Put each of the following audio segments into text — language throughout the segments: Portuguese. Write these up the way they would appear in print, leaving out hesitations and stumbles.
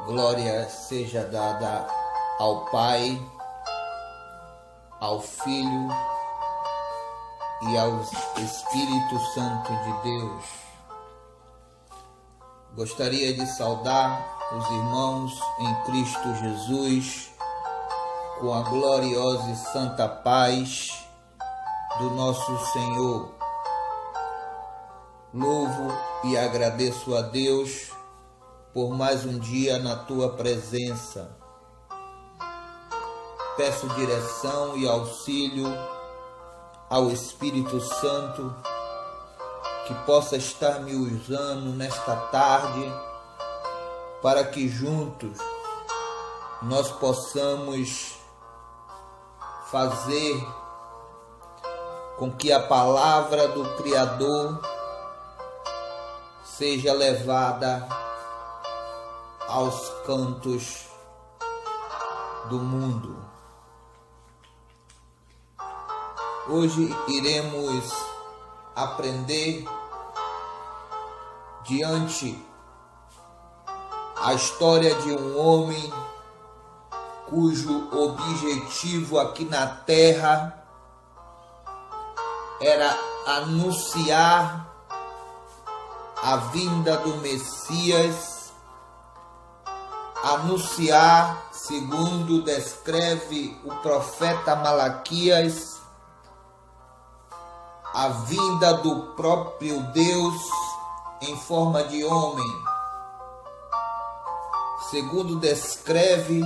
Glória seja dada ao Pai, ao Filho e ao Espírito Santo de Deus. Gostaria de saudar os irmãos em Cristo Jesus com a gloriosa e santa paz do nosso Senhor. Louvo e agradeço a Deus por mais um dia na tua presença. Peço direção e auxílio ao Espírito Santo que possa estar me usando nesta tarde para que juntos nós possamos fazer com que a palavra do Criador seja levada aos cantos do mundo. Hoje iremos aprender diante a história de um homem cujo objetivo aqui na terra era anunciar a vinda do Messias, anunciar, segundo descreve o profeta Malaquias, a vinda do próprio Deus em forma de homem. Segundo descreve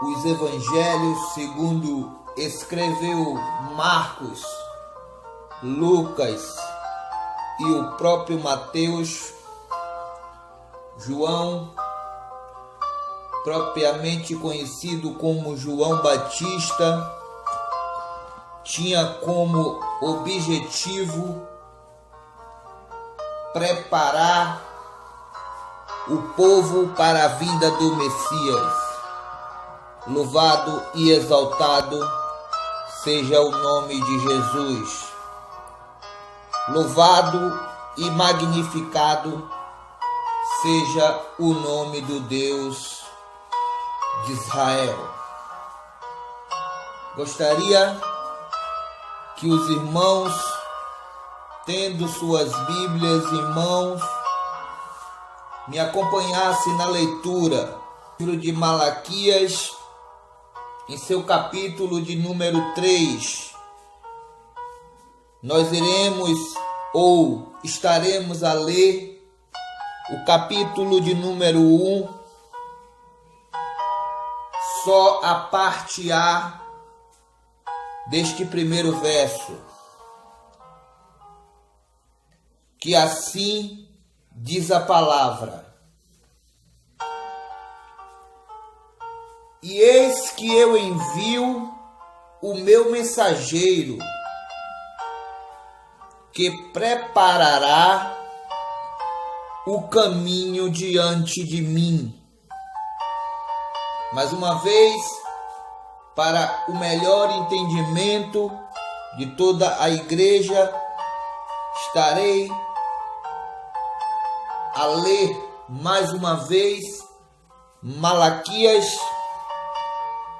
os evangelhos, segundo escreveu Marcos, Lucas e o próprio Mateus, João, propriamente conhecido como João Batista, tinha como objetivo preparar o povo para a vinda do Messias. Louvado e exaltado seja o nome de Jesus. Louvado e magnificado seja o nome do Deus de Israel. Gostaria que os irmãos, tendo suas Bíblias em mãos, me acompanhassem na leitura do livro de Malaquias, em seu capítulo de número 3. Nós iremos ou estaremos a ler o capítulo de número 1, só a parte A deste primeiro verso, que assim diz a palavra: E eis que eu envio o meu mensageiro, que preparará o caminho diante de mim. Mais uma vez, para o melhor entendimento de toda a igreja, estarei a ler mais uma vez Malaquias,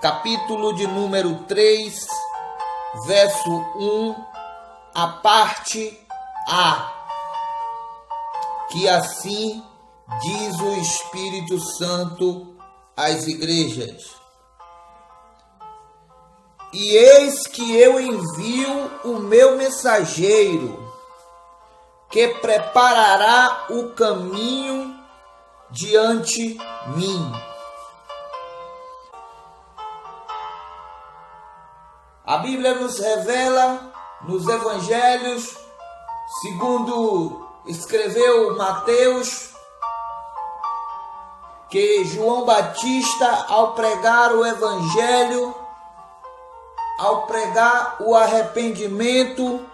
capítulo de número 3, verso 1, a parte A, que assim diz o Espírito Santo às igrejas. E eis que eu envio o meu mensageiro, que preparará o caminho diante mim. A Bíblia nos revela nos evangelhos, segundo escreveu Mateus, que João Batista, ao pregar o evangelho, ao pregar o arrependimento,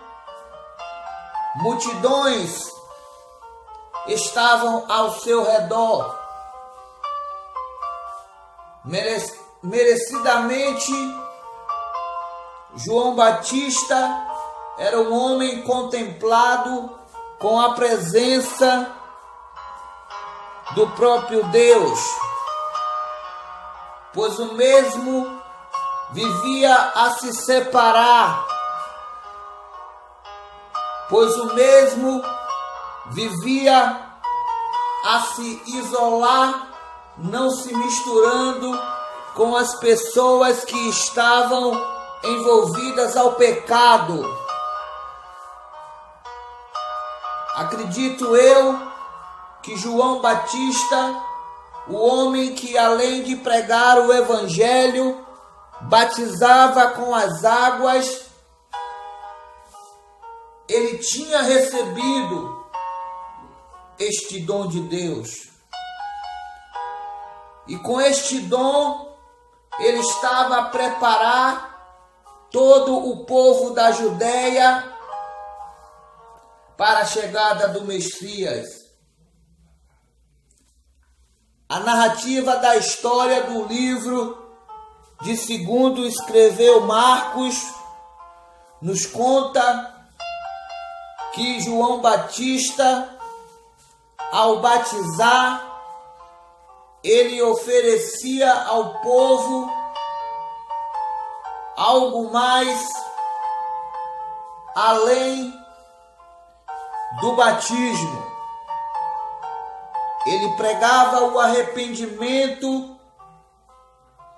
multidões estavam ao seu redor. Merecidamente, João Batista era um homem contemplado com a presença do próprio Deus, pois o mesmo vivia a se separar, pois o mesmo vivia a se isolar, não se misturando com as pessoas que estavam envolvidas ao pecado. Acredito eu que João Batista, o homem que além de pregar o evangelho, batizava com as águas, ele tinha recebido este dom de Deus. E com este dom, ele estava a preparar todo o povo da Judéia para a chegada do Messias. A narrativa da história do livro de segundo escreveu Marcos nos conta que João Batista, ao batizar, ele oferecia ao povo algo mais além do batismo. Ele pregava o arrependimento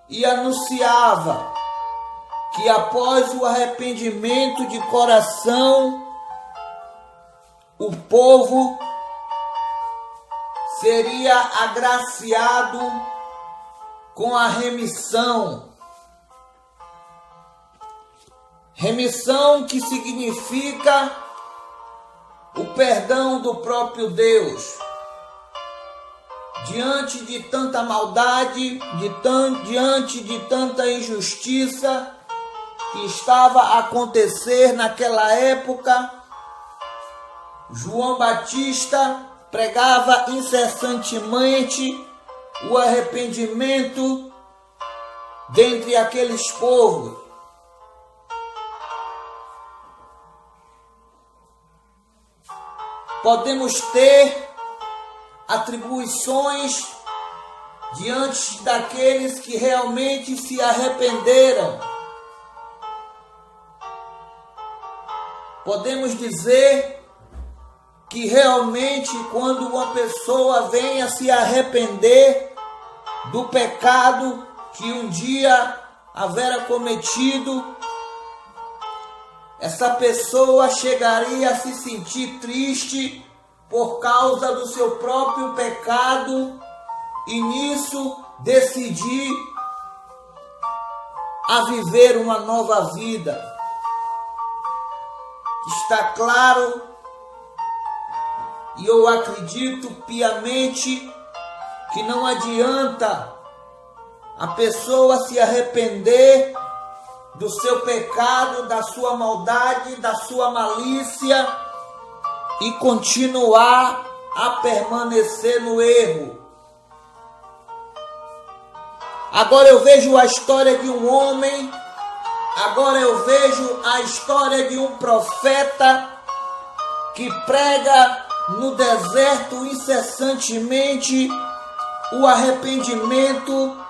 e anunciava que após o arrependimento de coração, o povo seria agraciado com a remissão. Remissão que significa o perdão do próprio Deus. Diante de tanta maldade, diante de tanta injustiça que estava a acontecer naquela época, João Batista pregava incessantemente o arrependimento dentre aqueles povos. Podemos ter atribuições diante daqueles que realmente se arrependeram. Podemos dizer que realmente quando uma pessoa vem a se arrepender do pecado que um dia havera cometido, essa pessoa chegaria a se sentir triste por causa do seu próprio pecado e nisso decidir a viver uma nova vida. Está claro, e eu acredito piamente que não adianta a pessoa se arrepender do seu pecado, da sua maldade, da sua malícia e continuar a permanecer no erro. Agora eu vejo a história de um homem, agora eu vejo a história de um profeta que prega no deserto incessantemente o arrependimento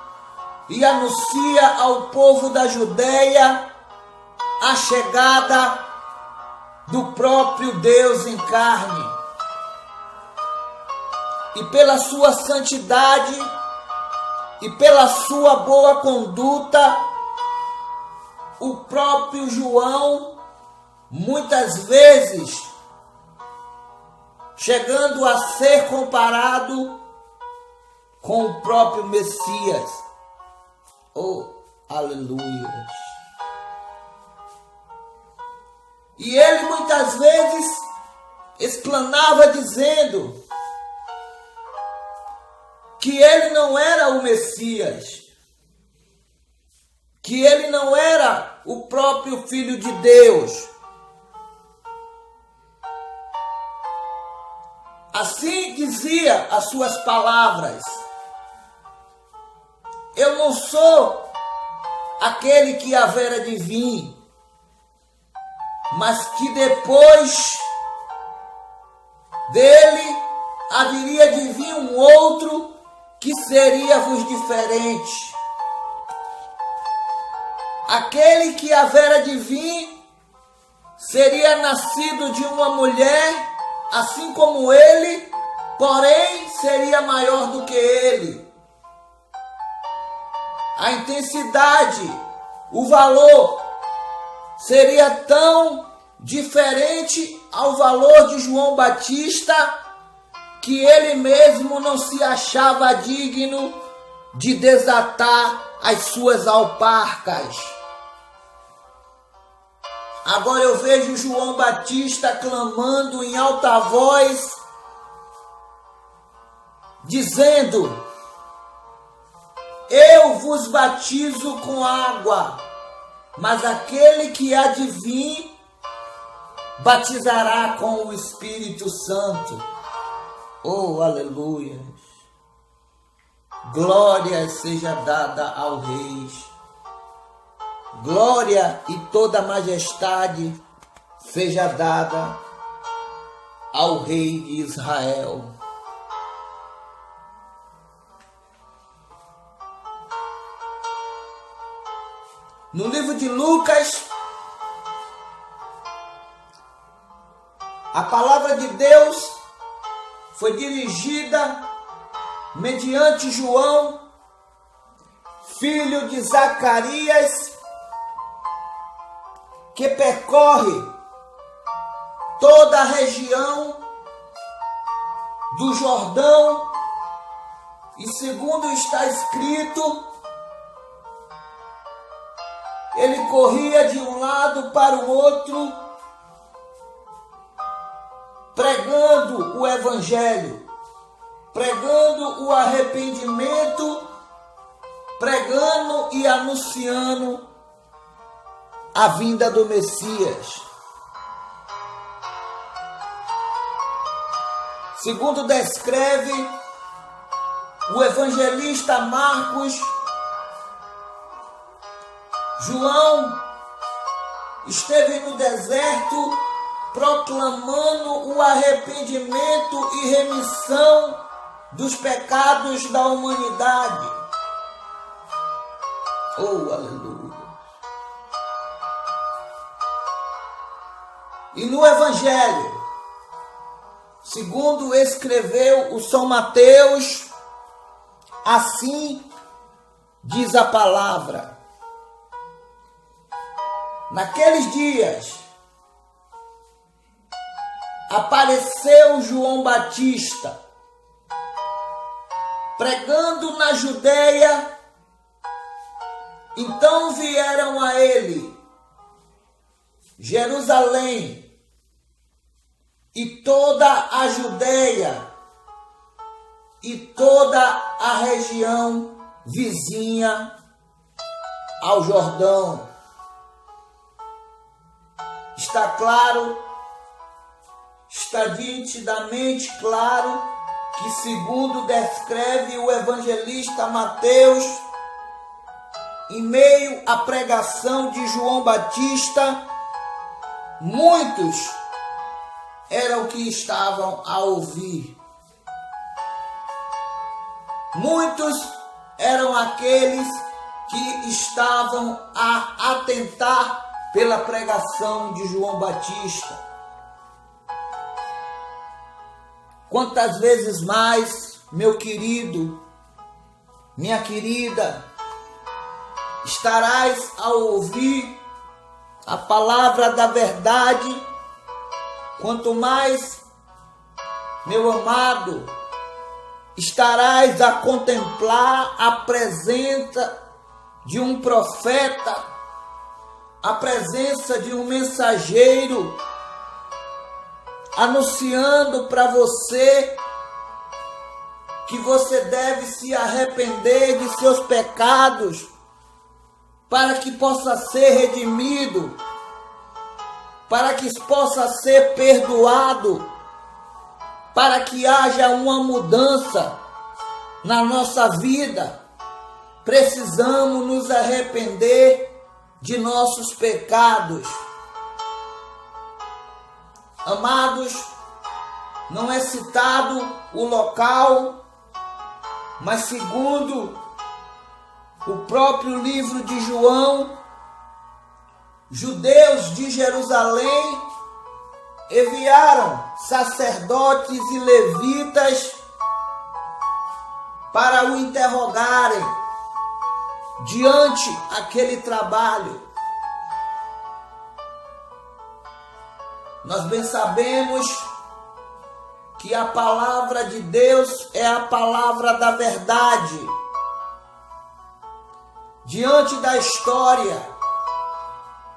e anuncia ao povo da Judéia a chegada do próprio Deus em carne. E pela sua santidade e pela sua boa conduta, o próprio João, muitas vezes, chegando a ser comparado com o próprio Messias. Oh, aleluia! E ele muitas vezes explanava dizendo que ele não era o Messias, que ele não era o próprio Filho de Deus. Assim dizia as suas palavras: eu não sou aquele que havera de vir, mas que depois dele haveria de vir um outro que seria-vos diferente. Aquele que havera de vir seria nascido de uma mulher, assim como ele, porém seria maior do que ele. A intensidade, o valor seria tão diferente ao valor de João Batista que ele mesmo não se achava digno de desatar as suas alparcas. Agora eu vejo João Batista clamando em alta voz, dizendo: eu vos batizo com água, mas aquele que há de vir batizará com o Espírito Santo. Oh, aleluia! Glória seja dada ao Rei. Glória e toda majestade seja dada ao Rei de Israel. No livro de Lucas, a palavra de Deus foi dirigida mediante João, filho de Zacarias, que percorre toda a região do Jordão, e segundo está escrito, ele corria de um lado para o outro, pregando o Evangelho, pregando o arrependimento, pregando e anunciando a vinda do Messias. Segundo descreve o evangelista Marcos, João esteve no deserto proclamando o arrependimento e remissão dos pecados da humanidade. Oh, aleluia! E no Evangelho, segundo escreveu o São Mateus, assim diz a palavra: naqueles dias apareceu João Batista, pregando na Judeia. Então vieram a ele Jerusalém e toda a Judeia e toda a região vizinha ao Jordão. Está claro, está nitidamente claro que, segundo descreve o evangelista Mateus, em meio à pregação de João Batista, muitos eram que estavam a ouvir. Muitos eram aqueles que estavam a atentar pela pregação de João Batista. Quantas vezes mais, meu querido, minha querida, estarás a ouvir a palavra da verdade, quanto mais, meu amado, estarás a contemplar a presença de um profeta, a presença de um mensageiro, anunciando para você que você deve se arrepender de seus pecados, para que possa ser redimido, para que possa ser perdoado, para que haja uma mudança na nossa vida. Precisamos nos arrepender de nossos pecados. Amados, não é citado o local, mas segundo o próprio livro de João, judeus de Jerusalém enviaram sacerdotes e levitas para o interrogarem diante aquele trabalho. Nós bem sabemos que a palavra de Deus é a palavra da verdade. Diante da história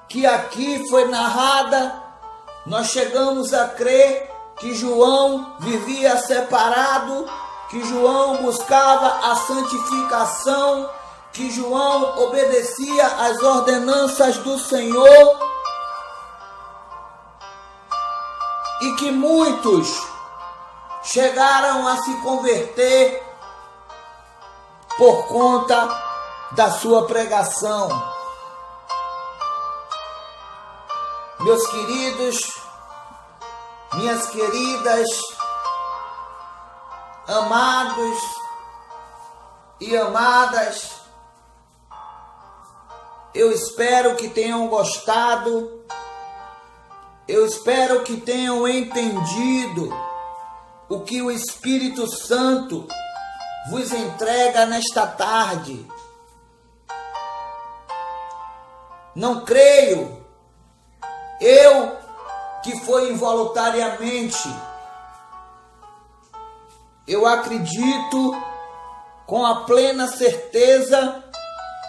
que aqui foi narrada, nós chegamos a crer que João vivia separado, que João buscava a santificação, que João obedecia às ordenanças do Senhor e que muitos chegaram a se converter por conta da sua pregação. Meus queridos, minhas queridas, amados e amadas, eu espero que tenham gostado, eu espero que tenham entendido o que o Espírito Santo vos entrega nesta tarde. Não creio, eu que foi involuntariamente, eu acredito com a plena certeza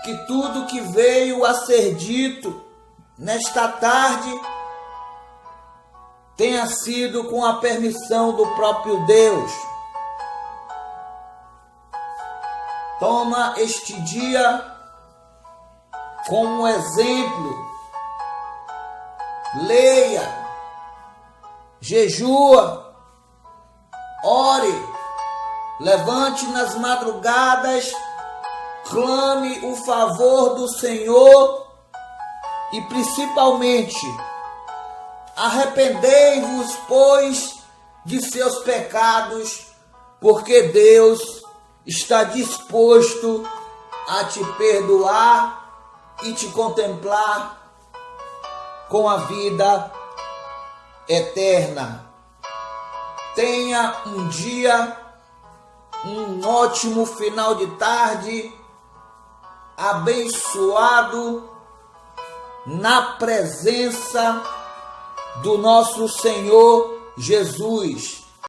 que tudo que veio a ser dito nesta tarde tenha sido com a permissão do próprio Deus. Toma este dia como exemplo. Leia, jejua, ore, levante nas madrugadas, clame o favor do Senhor e principalmente arrependei-vos, pois, de seus pecados, porque Deus está disposto a te perdoar e te contemplar com a vida eterna. Tenha um dia, um ótimo final de tarde, abençoado na presença do nosso Senhor Jesus.